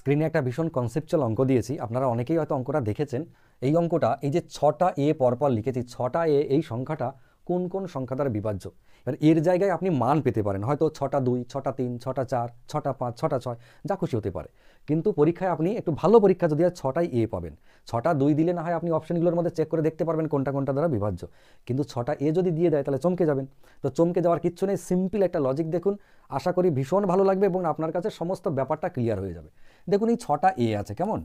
স্ক্রিনে একটা ভীষণ কনসেপচুয়াল অঙ্ক দিয়েছি, আপনারা অনেকেই হয়তো অঙ্কটা দেখেছেন। এই অঙ্কটা, এই যে 6টা এ পরপর লিখেছি, 6টা এ, এই সংখ্যাটা কোন কোন সংখ্যা দ্বারা বিভাজ্য। এবার এর জায়গায় আপনি মান পেতে পারেন, হয়তো 6টা 2, 6টা 3, 6টা 4, 6টা 5, 6টা 6, যা খুশি হতে পারে। কিন্তু পরীক্ষায় আপনি একটু ভালো পরীক্ষা যদি হয় 6টাই এ পাবেন। 6টা 2 দিলে না হয় আপনি অপশনগুলোর মধ্যে চেক করে দেখতে পারবেন কোনটা কোনটা দ্বারা বিভাজ্য, কিন্তু 6টা এ যদি দিয়ে দেয় তাহলে চমকে যাবেন। তো চমকে যাওয়ার কিচ্ছু নেই, সিম্পল একটা লজিক দেখুন, আশা করি ভীষণ ভালো লাগবে এবং আপনার কাছে সমস্ত ব্যাপারটা ক্লিয়ার হয়ে যাবে। দেখুন এই 6টা এ আছে, কেমন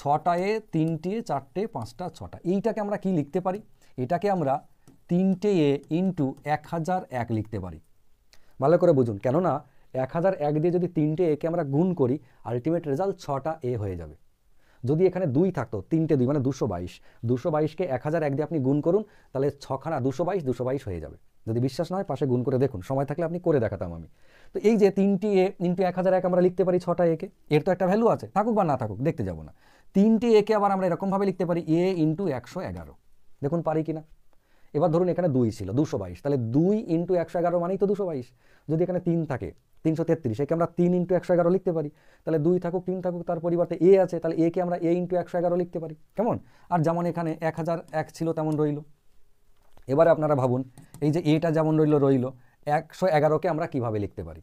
6টা এ, 3টে, 4টে, 5টা, 6টা, এইটাকে আমরা কি লিখতে পারি? এটাকে আমরা 3টে এ ইন্টু 1001 লিখতে পারি। ভালো করে বুঝুন, কেননা 1001 দিয়ে যদি 3টে একে আমরা গুণ করি, আলটিমেট রেজাল্ট 6টা এ হয়ে যাবে। যদি এখানে 2 থাকতো, 3টে 2 মানে 222, 222কে 1001 দিয়ে আপনি গুণ করুন, তাহলে 6খানা 222, 222 হয়ে যাবে। যদি বিশ্বাস না হয় পাশে গুণ করে দেখুন, সময় থাকলে আপনি করে দেখাতাম আমি। তো এই যে 3টি এ ইন্টু 1001 আমরা লিখতে পারি 6টা একে, এর তো একটা ভ্যালু আছে, থাকুক বা না থাকুক দেখতে যাব না। 3টি একে আবার আমরা এরকমভাবে লিখতে পারি এ ইন্টু 111, দেখুন পারি কিনা। এবার ধরুন এখানে 2 ছিল, 222, তাহলে 2 ইন্টু 111 মানেই তো 222। যদি এখানে 3 থাকে, 333, একে আমরা 3 ইন্টু 111 লিখতে পারি। তাহলে 2 থাকুক 3 থাকুক, তার পরিবর্তে এ আছে, তাহলে একে আমরা এ ইন্টু 111 লিখতে পারি, কেমন। আর যেমন এখানে 1001 ছিল তেমন রইল। এবারে আপনারা ভাবুন, এই যে এটা যেমন রইল 111কে আমরা কিভাবে লিখতে পারি?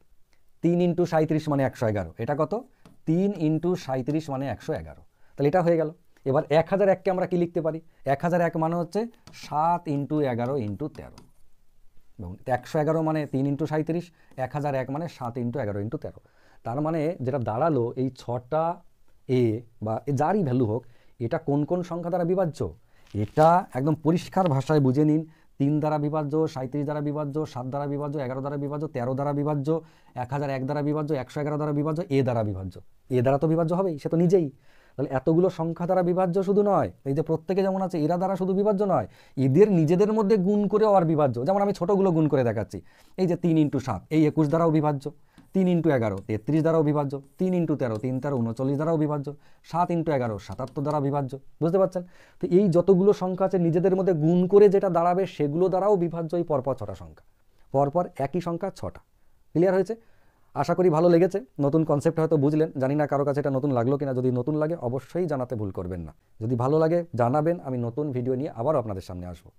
3 ইন্টু 37 মানে 111, এটা কত? 3 ইন্টু 37 মানে 111, তাহলে এটা হয়ে গেল। এবার 1001কে আমরা কি লিখতে পারি? 1001 মানে হচ্ছে 7 ইন্টু 11 ইন্টু 13, এবং 111 মানে 3 ইন্টু 37, 1001 মানে 7 ইন্টু 11 ইন্টু 13। তার মানে যেটা দাঁড়ালো, এই 6টা এ বা যারই ভ্যালু হোক, এটা কোন কোন সংখ্যা দ্বারা বিভাজ্য? এটা একদম পরিষ্কার ভাষায় বুঝে নিন, 3 দ্বারা বিভাজ্য, 37 দ্বারা বিভাজ্য, 7 দ্বারা বিভাজ্য, 11 দ্বারা বিভাজ্য, 13 দ্বারা বিভাজ্য, 1001 দ্বারা বিভাজ্য, 111 দ্বারা বিভাজ্য, এ দ্বারা বিভাজ্য। এ দ্বারা তো বিভাজ্য হবেই, সে তো নিজেই। তাহলে এতগুলো সংখ্যা দ্বারা বিভাজ্য শুধু নয়, এই যে প্রত্যেকে যেমন আছে এরা দ্বারা শুধু বিভাজ্য নয়, এদের নিজেদের মধ্যে গুণ করেও আর বিভাজ্য। যেমন আমি ছোটগুলো গুণ করে দেখাচ্ছি, এই যে 3 ইন্টু 7, এই 21 দ্বারাও বিভাজ্য, 3 ইন্টু 11, 33 দ্বারাও বিভাজ্য, 3 ইন্টু 13, 3 13, 39 দ্বারাও বিভাজ্য, 7 ইন্টু 11, 77 দ্বারা বিভাজ্য। বুঝতে পারছেন? তো এই যতগুলো সংখ্যা আছে নিজেদের মধ্যে গুণ করে যেটা দাঁড়াবে সেগুলো দ্বারাও বিভাজ্য এই পরপর 6টা সংখ্যা, পরপর একই সংখ্যা 6টা। ক্লিয়ার হয়েছে? আশা করি ভালো লেগেছে, নতুন কনসেপ্ট হয়তো বুঝলেন, জানি না কারো কাছে এটা নতুন লাগলো কিনা। যদি নতুন লাগে অবশ্যই জানাতে ভুল করবেন না, যদি ভালো লাগে জানাবেন, আমি নতুন ভিডিও নিয়ে আবারও আপনাদের সামনে আসবো।